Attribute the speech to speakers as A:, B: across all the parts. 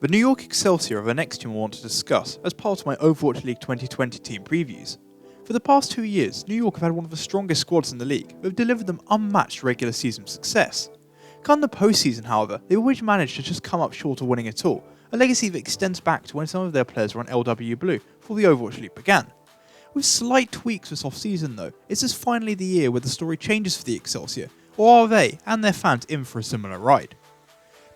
A: The New York Excelsior are the next team I want to discuss as part of my Overwatch League 2020 team previews. For the past 2 years, New York have had one of the strongest squads in the league, who have delivered them unmatched regular season success. Come the postseason, however, they've always managed to just come up short of winning it all, a legacy that extends back to when some of their players were on LW Blue before the Overwatch League began. With slight tweaks this off-season though, is this finally the year where the story changes for the Excelsior, or are they and their fans in for a similar ride?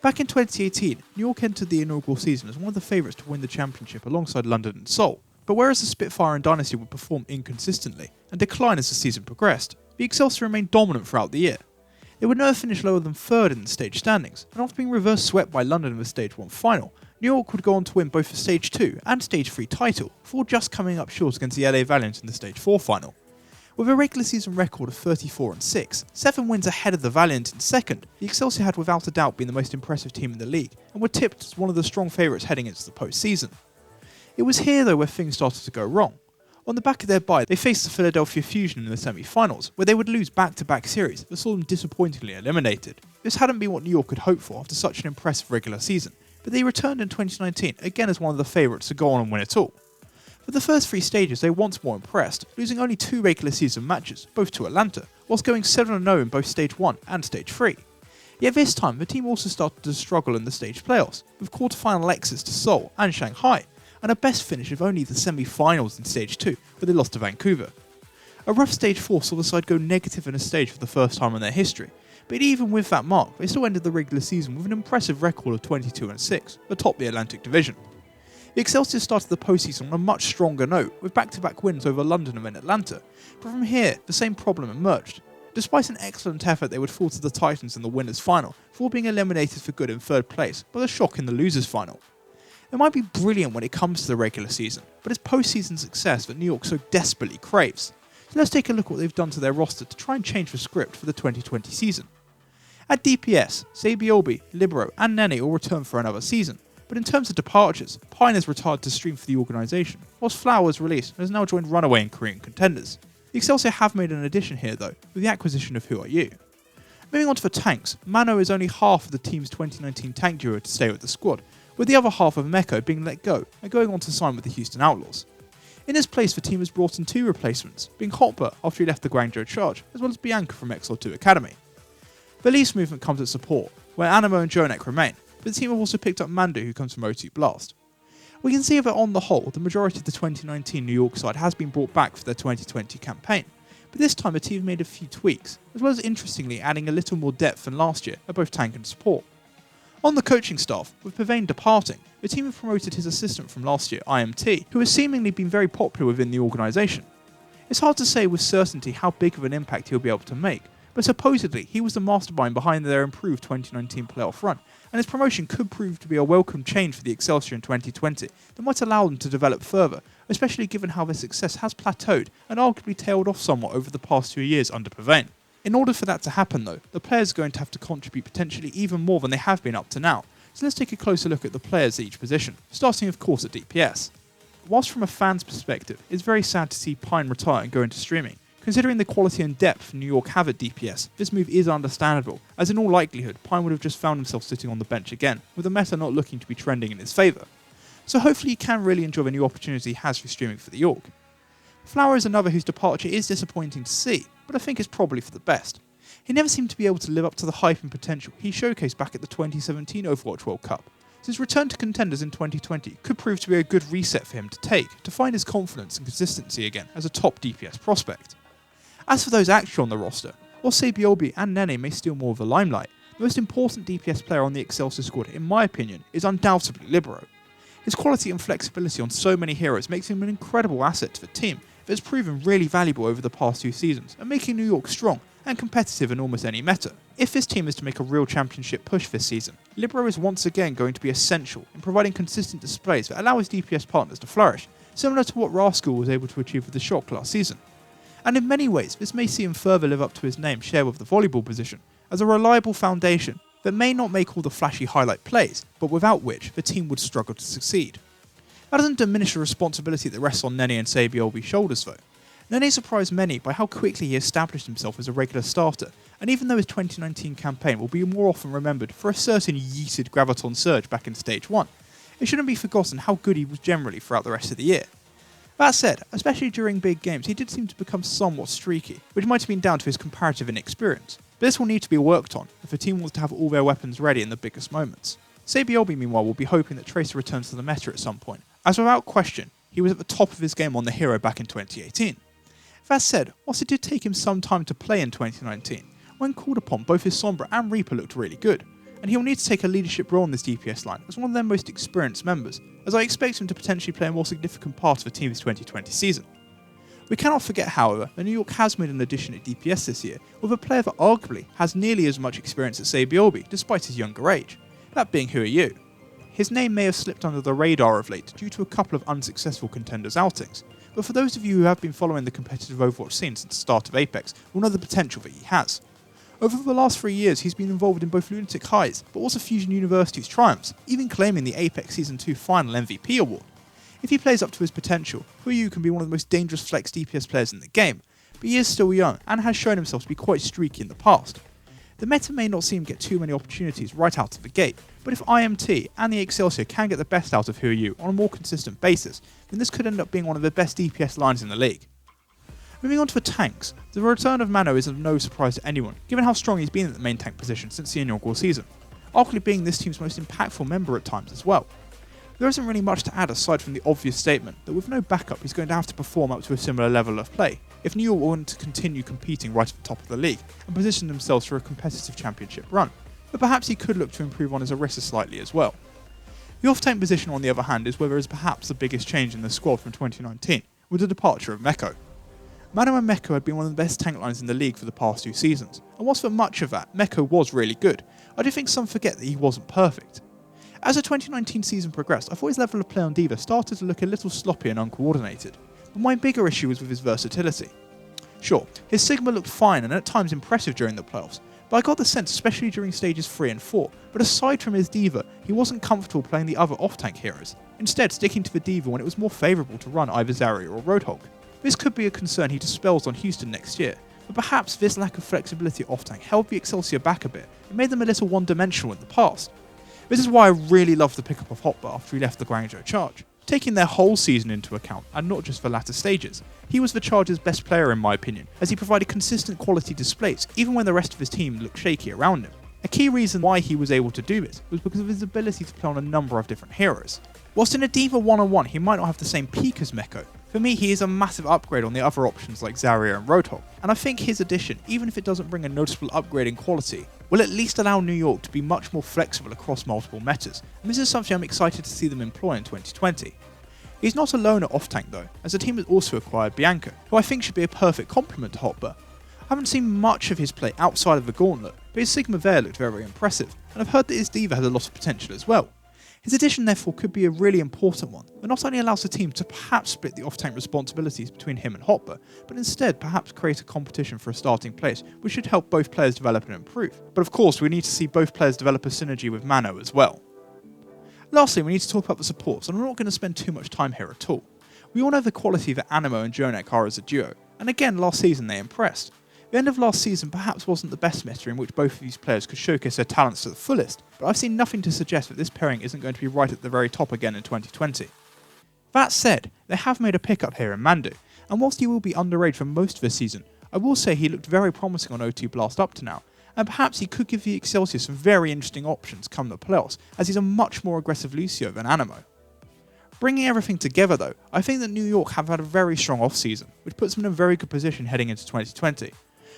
A: Back in 2018, New York entered the inaugural season as one of the favourites to win the championship alongside London and Seoul. But whereas the Spitfire and Dynasty would perform inconsistently and decline as the season progressed, the Excelsior remained dominant throughout the year. They would never finish lower than 3rd in the stage standings, and after being reverse swept by London in the Stage 1 final, New York would go on to win both the Stage 2 and Stage 3 title, before just coming up short against the LA Valiant in the Stage 4 final. With a regular season record of 34-6, 7 wins ahead of the Valiant in 2nd, the Excelsior had without a doubt been the most impressive team in the league, and were tipped as one of the strong favourites heading into the postseason. It was here though where things started to go wrong. On the back of their bye, they faced the Philadelphia Fusion in the semi-finals, where they would lose back-to-back series that saw them disappointingly eliminated. This hadn't been what New York had hoped for after such an impressive regular season, but they returned in 2019 again as one of the favourites to go on and win it all. For the first 3 stages they were once more impressed, losing only 2 regular season matches, both to Atlanta, whilst going 7-0 in both Stage 1 and Stage 3. Yet this time the team also started to struggle in the stage playoffs, with quarter-final exits to Seoul and Shanghai, and a best finish of only the semi-finals in Stage 2, where they lost to Vancouver. A rough Stage 4 saw the side go negative in a stage for the first time in their history, but even with that mark, they still ended the regular season with an impressive record of 22-6, atop the Atlantic Division. The Excelsior started the postseason on a much stronger note, with back-to-back wins over London and then Atlanta, but from here, the same problem emerged. Despite an excellent effort, they would fall to the Titans in the winners' final, before being eliminated for good in 3rd place by the shock in the losers' final. It might be brilliant when it comes to the regular season, but it's postseason success that New York so desperately craves. So let's take a look at what they've done to their roster to try and change the script for the 2020 season. At DPS, Sabiobi, Libero and Nene all return for another season, but in terms of departures, Pine is retired to stream for the organisation, whilst Flower was released and has now joined Runaway and Korean Contenders. The Excelsior have made an addition here though, with the acquisition of Who Are You. Moving on to the tanks, Mano is only half of the team's 2019 tank duo to stay with the squad, with the other half of Meko being let go and going on to sign with the Houston Outlaws. In his place, the team has brought in 2 replacements, being Hopper after he left the Guangzhou Charge, as well as Bianca from XL2 Academy. The least movement comes at support, where Animo and Jonek remain, but the team have also picked up Mandu, who comes from O2 Blast. We can see that on the whole, the majority of the 2019 New York side has been brought back for their 2020 campaign, but this time the team made a few tweaks, as well as interestingly adding a little more depth than last year at both tank and support. On the coaching staff, with Pavane departing, the team have promoted his assistant from last year, IMT, who has seemingly been very popular within the organisation. It's hard to say with certainty how big of an impact he'll be able to make, but supposedly he was the mastermind behind their improved 2019 playoff run, and his promotion could prove to be a welcome change for the Excelsior in 2020 that might allow them to develop further, especially given how their success has plateaued and arguably tailed off somewhat over the past 2 years under Pavane. In order for that to happen though, the players are going to have to contribute potentially even more than they have been up to now, so let's take a closer look at the players at each position, starting of course at DPS. Whilst from a fan's perspective, it's very sad to see Pine retire and go into streaming. Considering the quality and depth New York have at DPS, this move is understandable, as in all likelihood Pine would have just found himself sitting on the bench again, with the meta not looking to be trending in his favour. So hopefully he can really enjoy the new opportunity he has for streaming for the York. Flower is another whose departure is disappointing to see, but I think it's probably for the best. He never seemed to be able to live up to the hype and potential he showcased back at the 2017 Overwatch World Cup, so his return to Contenders in 2020 could prove to be a good reset for him to take to find his confidence and consistency again as a top DPS prospect. As for those actually on the roster, while Sabiobi and Nene may steal more of the limelight, the most important DPS player on the Excelsior squad, in my opinion, is undoubtedly Libero. His quality and flexibility on so many heroes makes him an incredible asset to the team that has proven really valuable over the past 2 seasons and making New York strong and competitive in almost any meta. If this team is to make a real championship push this season, Libero is once again going to be essential in providing consistent displays that allow his DPS partners to flourish, similar to what Rascal was able to achieve with the Shock last season. And in many ways, this may see him further live up to his name shared with the volleyball position, as a reliable foundation that may not make all the flashy highlight plays, but without which the team would struggle to succeed. That doesn't diminish the responsibility that rests on Nene and Sabiobi's shoulders though. Nene surprised many by how quickly he established himself as a regular starter, and even though his 2019 campaign will be more often remembered for a certain yeeted Graviton surge back in Stage 1, it shouldn't be forgotten how good he was generally throughout the rest of the year. That said, especially during big games, he did seem to become somewhat streaky, which might have been down to his comparative inexperience. But this will need to be worked on if a team wants to have all their weapons ready in the biggest moments. Sabiolby, meanwhile, will be hoping that Tracer returns to the meta at some point, as without question, he was at the top of his game on the hero back in 2018. That said, whilst it did take him some time to play in 2019, when called upon, both his Sombra and Reaper looked really good, and he will need to take a leadership role in this DPS line as one of their most experienced members, as I expect him to potentially play a more significant part of the team's 2020 season. We cannot forget, however, that New York has made an addition at DPS this year, with a player that arguably has nearly as much experience as Sabiolby, despite his younger age, that being Who Are You. His name may have slipped under the radar of late due to a couple of unsuccessful contenders' outings, but for those of you who have been following the competitive Overwatch scene since the start of Apex will know the potential that he has. Over the last 3 years, he's been involved in both Lunatic Highs, but also Fusion University's triumphs, even claiming the Apex Season 2 final MVP award. If he plays up to his potential, Who Are You can be one of the most dangerous flex DPS players in the game, but he is still young and has shown himself to be quite streaky in the past. The meta may not see him get too many opportunities right out of the gate, but if IMT and the Excelsior can get the best out of Who Are You on a more consistent basis, then this could end up being one of the best DPS lines in the league. Moving on to the tanks, the return of Mano is of no surprise to anyone, given how strong he's been at the main tank position since the inaugural season, arguably being this team's most impactful member at times as well. There isn't really much to add aside from the obvious statement that with no backup he's going to have to perform up to a similar level of play if New York want to continue competing right at the top of the league and position themselves for a competitive championship run, but perhaps he could look to improve on his Orisa slightly as well. The off-tank position on the other hand is where there is perhaps the biggest change in the squad from 2019, with the departure of Meko. Mano and Meko had been one of the best tank lines in the league for the past 2 seasons, and whilst for much of that, Meko was really good, I do think some forget that he wasn't perfect. As the 2019 season progressed, I thought his level of play on D.Va started to look a little sloppy and uncoordinated, but my bigger issue was with his versatility. Sure, his Sigma looked fine and at times impressive during the playoffs, but I got the sense, especially during stages 3 and 4, but aside from his D.Va, he wasn't comfortable playing the other off-tank heroes, instead sticking to the D.Va when it was more favourable to run either Zarya or Roadhog. This could be a concern he dispels on Houston next year, but perhaps this lack of flexibility off-tank held the Excelsior back a bit and made them a little one-dimensional in the past. This is why I really loved the pickup of Hotbar after he left the Guangzhou Charge. Taking their whole season into account, and not just the latter stages, he was the Charge's best player in my opinion, as he provided consistent quality displays even when the rest of his team looked shaky around him. A key reason why he was able to do this was because of his ability to play on a number of different heroes. Whilst in a D.Va 1-on-1 he might not have the same peak as Meko, for me he is a massive upgrade on the other options like Zarya and Roadhog, and I think his addition, even if it doesn't bring a noticeable upgrade in quality, will at least allow New York to be much more flexible across multiple metas, and this is something I'm excited to see them employ in 2020. He's not alone at off-tank though, as the team has also acquired Bianca, who I think should be a perfect complement to Hotbar. I haven't seen much of his play outside of the gauntlet, but his Sigma there looked very impressive, and I've heard that his D.Va has a lot of potential as well. His addition therefore could be a really important one, that not only allows the team to perhaps split the off-tank responsibilities between him and Hotbar, but instead perhaps create a competition for a starting place, which should help both players develop and improve. But of course we need to see both players develop a synergy with Mano as well. Lastly, we need to talk about the supports, and I'm not going to spend too much time here at all. We all know the quality that Animo and Jonek are as a duo, and again last season they impressed. The end of last season perhaps wasn't the best meta in which both of these players could showcase their talents to the fullest, but I've seen nothing to suggest that this pairing isn't going to be right at the very top again in 2020. That said, they have made a pickup here in Mandu, and whilst he will be underrated for most of the season, I will say he looked very promising on O2 Blast up to now, and perhaps he could give the Excelsior some very interesting options come the playoffs, as he's a much more aggressive Lucio than Animo. Bringing everything together though, I think that New York have had a very strong off-season, which puts them in a very good position heading into 2020.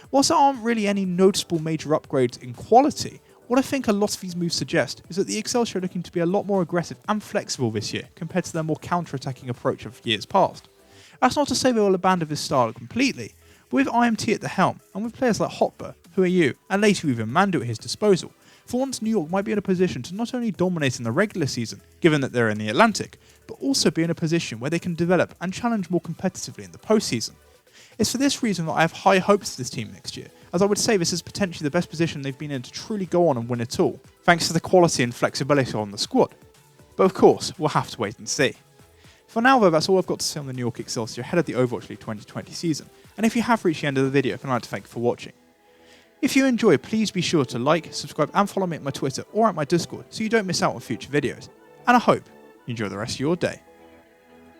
A: Whilst there aren't really any noticeable major upgrades in quality, what I think a lot of these moves suggest is that the Excelsior are looking to be a lot more aggressive and flexible this year compared to their more counter-attacking approach of years past. That's not to say they will abandon this style completely, but with IMT at the helm, and with players like Hotbar, Who Are You, and later even Mandu at his disposal, for once New York might be in a position to not only dominate in the regular season, given that they're in the Atlantic, but also be in a position where they can develop and challenge more competitively in the postseason. It's for this reason that I have high hopes for this team next year, as I would say this is potentially the best position they've been in to truly go on and win it all, thanks to the quality and flexibility on the squad. But of course, we'll have to wait and see. For now though, that's all I've got to say on the New York Excelsior ahead of the Overwatch League 2020 season, and if you have reached the end of the video, then I'd like to thank you for watching. If you enjoy, please be sure to like, subscribe and follow me at my Twitter or at my Discord so you don't miss out on future videos. And I hope Enjoy the rest of your day.